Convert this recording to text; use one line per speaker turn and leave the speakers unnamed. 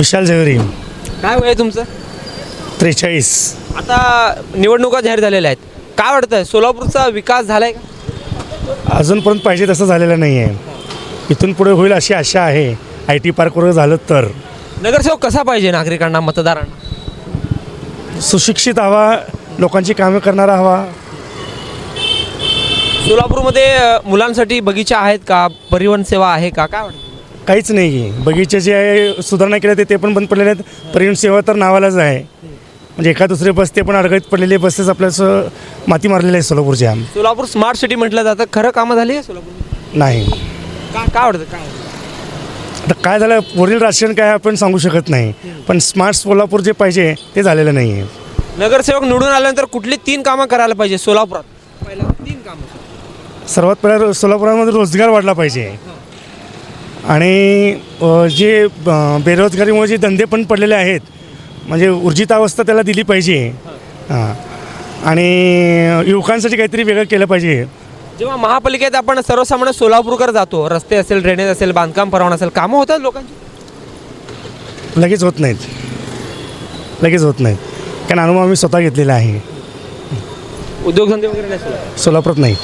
विशाल झवेरी.
काय वय आहे तुमचं?
43.
आता निवडणुका जाहीर झालेल्या आहेत. काय वाटतं सोलापूरचा विकास झालाय का?
अजूनपर्यंत पाहिजे तसं झालेलं नाही आहे. इथून पुढे होईल अशी आशा आहे. IT पार्क वगैरे झालं तर.
नगरसेवक कसा पाहिजे नागरिकांना, मतदारांना?
सुशिक्षित हवा, लोकांची कामं करणारा हवा.
सोलापूरमध्ये मुलांसाठी बगीचा आहेत का? परिवहन सेवा आहे का? काय वाटतं?
काहीच नाही आहे. बगीचे जे आहे सुधारणा केल्या ते पण बंद पडलेले आहेत. परिवहन सेवा तर नावालाच आहे. म्हणजे एका दुसरे बस ते पण अडगळीत पडलेले बसेस आपल्यास माती मारलेले आहे सोलापूरच्या.
सोलापूर स्मार्ट सिटी म्हटलं जातं, खरं कामं झाली आहे सोलापूर?
नाही.
काय वाटतं? काय
आता काय झालं, वरील राजकारण काय आपण सांगू शकत नाही. पण स्मार्ट सोलापूर जे पाहिजे ते झालेलं नाही आहे.
नगरसेवक निवडून आल्यानंतर कुठली 3 कामं करायला पाहिजे सोलापुरात? पहिला 3 कामं.
सर्वात पहिला सोलापुरामध्ये रोजगार वाढला पाहिजे. आणि जे बेरोजगारीमुळे जे धंदे पण पडलेले आहेत, म्हणजे ऊर्जित अवस्था त्याला दिली पाहिजे. हां. आणि युवकांसाठी काहीतरी वेगळं केलं पाहिजे.
जेव्हा महापालिकेत आपण सर्वसामान्य सोलापूरकर जातो, रस्ते असेल, ड्रेनेज असेल, बांधकाम परवाना असेल, कामं होतात लोकांची?
लगेच होत नाहीत. कारण अनुभव आम्ही स्वतः घेतलेला आहे.
उद्योगधंदे वगैरे नाही
सोलापुरात नाहीत.